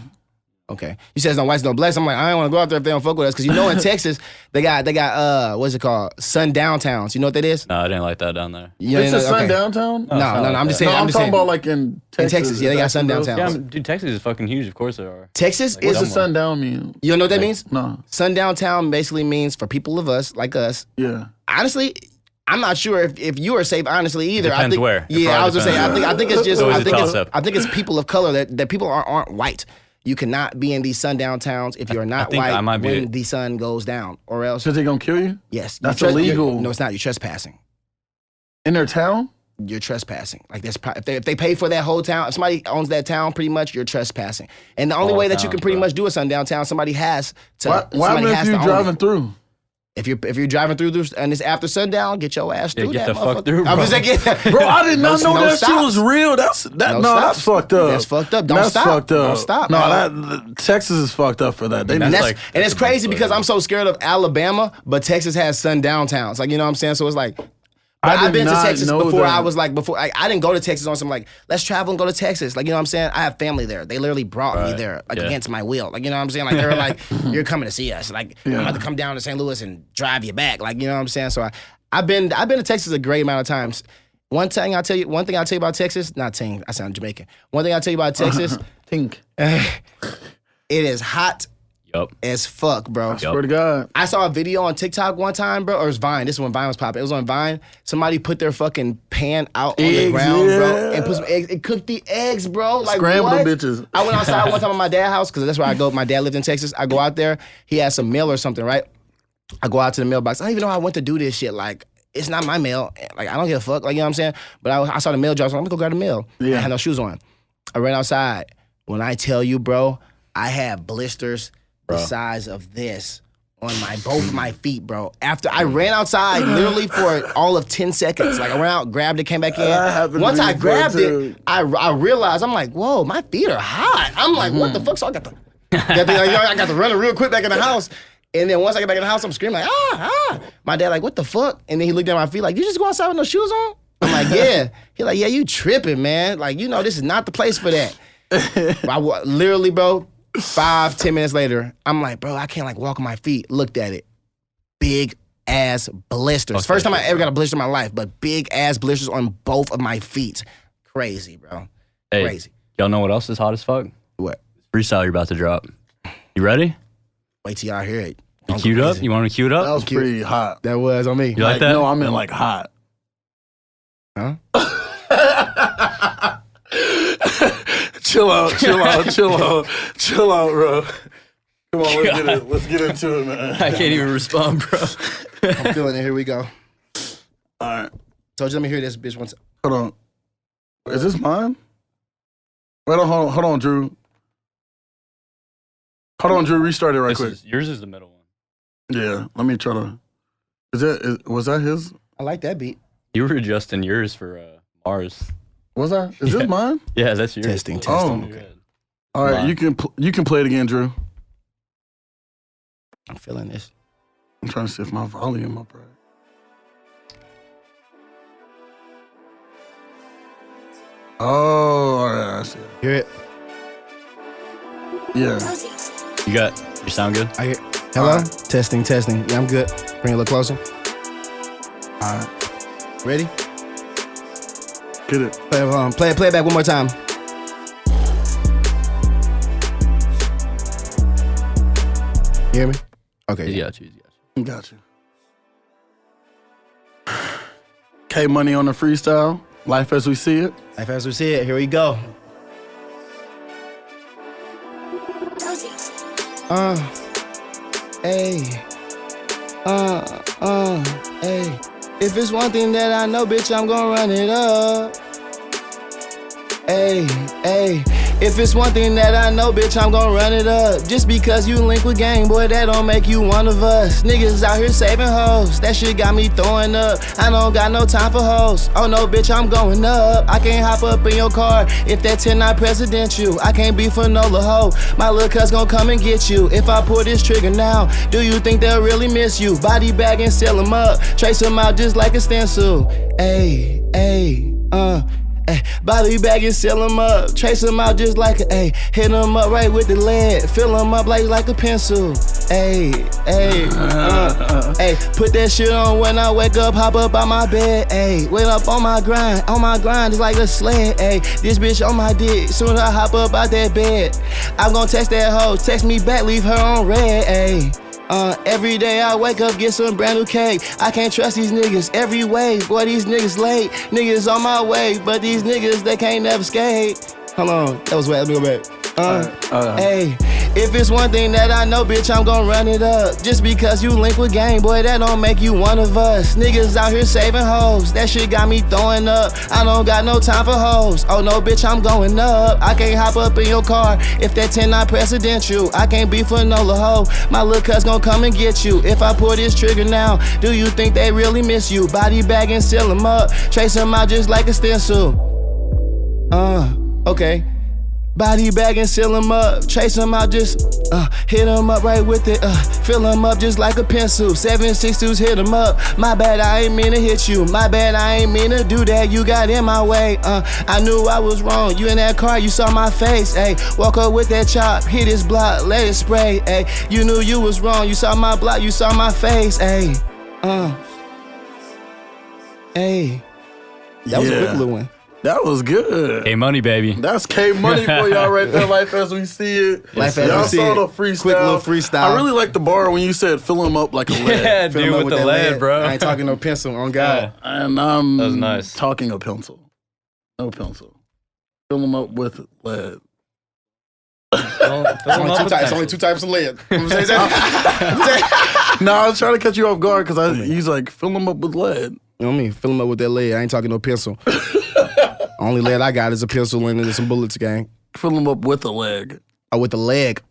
Okay. You said it's no whites, no blacks. I'm like, I don't want to go out there if they don't fuck with us. Because you know in Texas, they got what's it called? Sundown towns. You know what that is? No, I didn't like that down there. You It's know- a okay. sundown town? No, I'm just saying. No, I'm I'm just talking saying. about like in Texas. Texas, yeah, they got That's sundown real? towns. Yeah, dude, Texas is fucking huge. Of course there are. Texas Like, is What's a Dumb one. sundown mean? You know what that means? No. Sundown town basically means for people of us, like us. Yeah. Honestly, I'm not sure if you are safe. Honestly, either. Depends I think, where. It Yeah, I was probably gonna say. I think it's just. Always I a think it's. toss-up. I think it's people of color that people aren't white. You cannot be in these sundown towns if you're not think white I might be when it. the sun goes down, or else. Because they gonna kill you? Yes, That's you're illegal. No, it's not. You're trespassing. In their town? You're trespassing. Like that's if they pay for that whole town. If somebody owns that town, pretty much you're trespassing. And the only All way that you can towns, pretty bro. much do a sundown town, somebody has to. Why somebody if has you to own driving it. through? If you're driving through this and it's after sundown, get your ass through get that the fuck motherfucker. through, I was bro. like, Bro, I did not know no that shit stops. was real. That's fucked up. That's fucked up. Don't That's stop. fucked up. Don't stop, No, man. Texas is fucked up for that. They And need that's And it's crazy a because I'm so scared of Alabama, but Texas has sundown towns. Like, you know what I'm saying? So it's like, I I've did been to not Texas know before. that. I was like, I didn't go to Texas on some like, let's travel and go to Texas. Like, you know what I'm saying? I have family there. They literally brought me there, like against my will. Like, you know what I'm saying? Like, they were like, you're coming to see us. Like, I'm about to come down to St. Louis and drive you back. Like, you know what I'm saying? So I've been to Texas a great amount of times. One thing I'll tell you about Texas, I sound Jamaican. One thing I'll tell you about Texas, think. it is hot Yup. as fuck, bro. Swear to God. I saw a video on TikTok one time, bro, or it was Vine. This is when Vine was popping. It was on Vine. Somebody put their fucking pan out on the Eggs, ground, yeah. bro, and put some eggs. It cooked the eggs, bro. Like, Scrambled what? them bitches. I went outside one time at my dad's house, because that's where I go. My dad lived in Texas. I go out there. He has some mail or something, right? I go out to the mailbox. I don't even know how I went to do this shit. Like, it's not my mail. Like, I don't give a fuck. Like, you know what I'm saying? But I saw the mail drop, so I'm gonna go grab the mail. Yeah. I had no shoes on. I ran outside. When I tell you, bro, I had blisters the size of this on both my feet, bro. After I ran outside literally for all of 10 seconds. Like, I went out, grabbed it, came back happened in. to Once me I before, grabbed too. it, I realized, I'm like, whoa, my feet are hot. I'm like, what the fuck? So I got I got to run real quick back in the house. And then once I get back in the house, I'm screaming like, ah. My dad like, what the fuck? And then he looked at my feet like, you just go outside with no shoes on? I'm like, yeah. He like, yeah, you tripping, man. Like, you know, this is not the place for that. Literally, bro, 5-10 minutes later, I'm like, bro, I can't like walk on my feet. Looked at it. Big ass blisters. Okay. First time I ever got a blister in my life, but big ass blisters on both of my feet. Crazy, bro. Hey, Crazy. y'all know what else is hot as fuck? What? Freestyle you're about to drop. You ready? Wait till y'all hear it. You Don't go queued up? crazy. You want me to queue it up? That was pretty hot. That was on me. You like that? No, I meant like hot. Huh? Chill out, bro. Come on, let's get into it, man. I can't even respond, bro. I'm feeling it. Here we go. All right, Told you, let me hear this bitch once. hold on. Is this mine? Wait, hold on, Drew. Hold on, Drew. Restart it right quick. Yours is the middle one. Yeah, let me try to. Was that his? I like that beat. You were adjusting yours for Mars. Was that? Is this mine? Yeah, that's yours. Testing. Oh, Okay. all right. Mine. You can play it again, Drew. I'm feeling this. I'm trying to see if my volume up right. Oh, all right, I see. Hear it? Yeah. You sound good? I hear. Hello? Testing. Yeah, I'm good. Bring it a little closer. All right. Ready? Get it. Play it back one more time. You hear me? Okay. Easy got you. Easy got you. Got you. K Money on the freestyle. Life as we see it. Life as we see it. Here we go. Hey. Hey. If it's one thing that I know, bitch, I'm gonna run it up. Hey. If it's one thing that I know, bitch, I'm gon' run it up. Just because you link with gang, boy, that don't make you one of us. Niggas out here saving hoes, that shit got me throwing up. I don't got no time for hoes. Oh no, bitch, I'm going up. I can't hop up in your car if that 10 not presidential. I can't be for no little hoe. My little cuz gon' come and get you. If I pull this trigger now, do you think they'll really miss you? Body bag and seal them up, trace them out just like a stencil. Ay. Body bag and seal them up, trace them out just like a hit them up right with the lead, fill them up like a pencil. Put that shit on when I wake up, hop up out my bed. Wait up on my grind is like a sled. This bitch on my dick, soon as I hop up out that bed, I'm gon' text that hoe, text me back, leave her on red. Every day I wake up, get some brand new cake. I can't trust these niggas every way. Boy, these niggas late. Niggas on my way, but these niggas, they can't never skate. Hold on, that was wet. Let me go back. If it's one thing that I know, bitch, I'm gon' run it up. Just because you link with gang, boy, that don't make you one of us. Niggas out here saving hoes, that shit got me throwing up. I don't got no time for hoes. Oh no, bitch, I'm going up. I can't hop up in your car if that 10 not presidential. I can't be for no hoe. My little cuz gon' come and get you. If I pull this trigger now, do you think they really miss you? Body bag and seal them up, trace them out just like a stencil. Okay. Body bag and seal them up, chase them out, just hit them up right with it, fill them up just like a pencil. 762s, hit them up. My bad, I ain't mean to hit you. My bad, I ain't mean to do that. You got in my way. I knew I was wrong. You in that car, you saw my face. Ayy, walk up with that chop, hit this block, let it spray. Ayy, you knew you was wrong. You saw my block, you saw my face. Ayy, ayy, that was a quick little one. That was good. K Money, baby. That's K Money for y'all right there, life as we see it. Life as y'all we see saw it. the freestyle. Quick little freestyle. I really like the bar when you said fill him up like a lead. Yeah, Fill 'em dude, up with the that lead, bro. I ain't talking no pencil, on God. And I'm That was nice. talking a pencil. No pencil. Fill him up with lead. It's only two types of lead. You know what I'm saying? No, I was trying to catch you off guard because he's like, fill him up with lead. You know what I mean? Fill them up with that lead. I ain't talking no pencil. Only lead I got is a pencil and some bullets, gang. Fill him up with a leg. Oh, with the leg.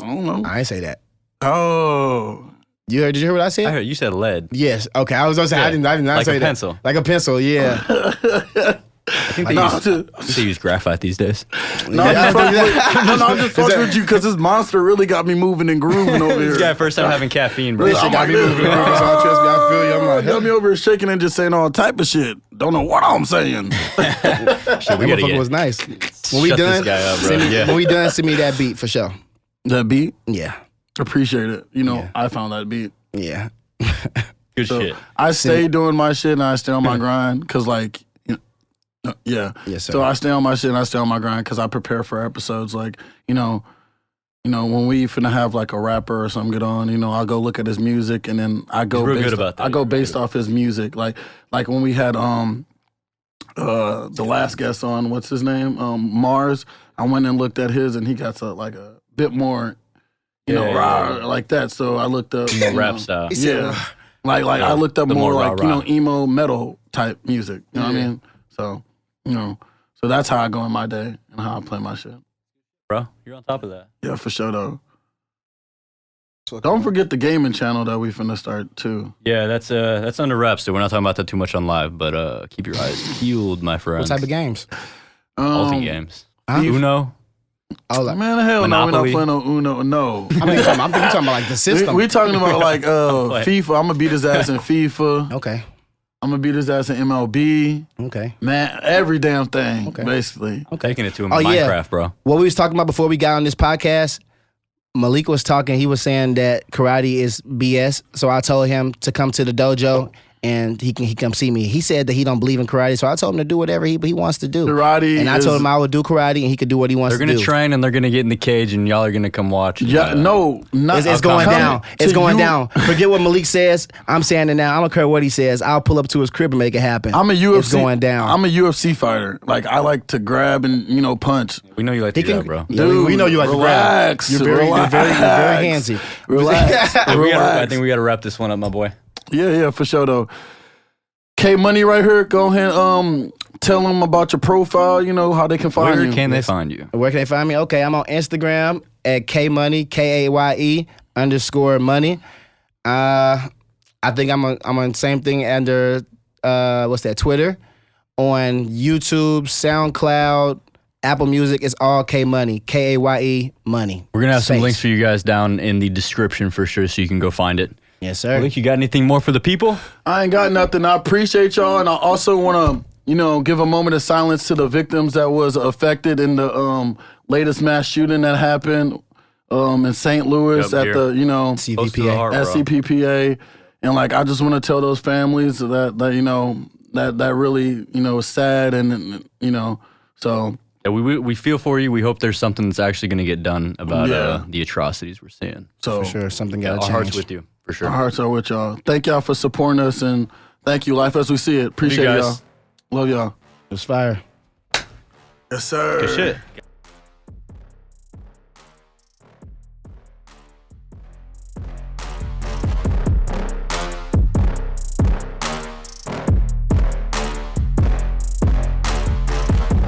I don't know. I ain't say that. Oh. Did you hear what I said? I heard you said lead. Yes. Okay. I was gonna say I did not like say a that. pencil. Like a pencil. Yeah. I think they use graphite these days. No, I'm just fucking with you because this monster really got me moving and grooving over here. This guy first time having caffeine, bro. This shit got me moving. So trust me, I feel you. I'm like, Got me over here shaking and just saying all type of shit. Don't know what I'm saying. Shit, that we gotta motherfucker get was nice. When we Shut done, this guy up, bro. send me, Yeah. when we done, send me that beat for sure. That beat, Yeah. appreciate it. You know, Yeah. I found that beat. Yeah. Good So shit. I stay doing my shit and I stay on my grind because, like, yeah. Yes, sir. So I stay on my shit and I stay on my grind because I prepare for episodes. Like, you know, when we finna have like a rapper or something get on, you know, I'll go look at his music and then I go He's real based good about that. I go He's real based good. off his music. Like when we had the last guest on, what's his name? Mars. I went and looked at his and he got like a bit more, you know, Yeah, rah, yeah. like that. So I looked up More you rap know, style. Yeah. Like I looked up the more more like, you rah-rah. know, emo metal type music. You know what I Yeah. mean? So, you know, so that's how I go in my day and how I play my shit. Bro, you're on top of that. Yeah, for sure though. Don't forget the gaming channel that we finna start too. Yeah, that's under wraps, so we're not talking about that too much on live, but keep your eyes peeled, my friend. What type of games? Multi games. Huh? Uno. Oh, like, Man, hell no, we're not Monopoly. playing no Uno. No. I'm thinking talking about like the system. we talking about like FIFA. I'm gonna beat his ass in FIFA. Okay. I'm gonna beat his ass in MLB. Okay. Man, every damn thing, Okay. basically. Taking it to him Oh, in yeah. Minecraft, bro. What we was talking about before we got on this podcast, Malik was talking. He was saying that karate is BS. So I told him to come to the dojo and he come see me. He said that he don't believe in karate, so I told him to do whatever he wants to do. Karate and I is- told him I would do karate and he could do what he wants They're to gonna do. train and they're gonna get in the cage and y'all are gonna come watch. Yeah, no, not. It's going come down. to It's going you- down. Forget what Malik says. I'm saying it now. I don't care what he says. I'll pull up to his crib and make it happen. I'm a UFC. It's going down. I'm a UFC fighter. Like I like to grab and punch. We know you like to do that, bro. Yeah, we know you like relax, to grab. You're very relax. handsy. Relax. I relax. think we gotta wrap this one up, my boy. Yeah, for sure though. K Money right here. Go ahead, tell them about your profile. You know how they can find Where you. can they find you? Where can they find me? Okay, I'm on Instagram at KMoney, KAYE_money. I think I'm on same thing under what's that, Twitter. On YouTube, SoundCloud, Apple Music, it's all K Money, KAYE money. We're gonna have some Space. links for you guys down in the description for sure, so you can go find it. Yes, sir. Malik, you got anything more for the people? I ain't got nothing. I appreciate y'all, and I also want to, give a moment of silence to the victims that was affected in the latest mass shooting that happened in St. Louis Yep, at here. the, Close to the CVPA. heart, bro. SCPPA, and like I just want to tell those families that that really is sad, and so. Yeah, we feel for you. We hope there's something that's actually going to get done about Yeah. the atrocities we're seeing. So For sure, something Yeah, got to our change. hearts with you, for sure. our hearts are with y'all. Thank y'all for supporting us, and thank you, Life as we see it. Appreciate guys. y'all. Love y'all. It's fire. Yes, sir. Good shit.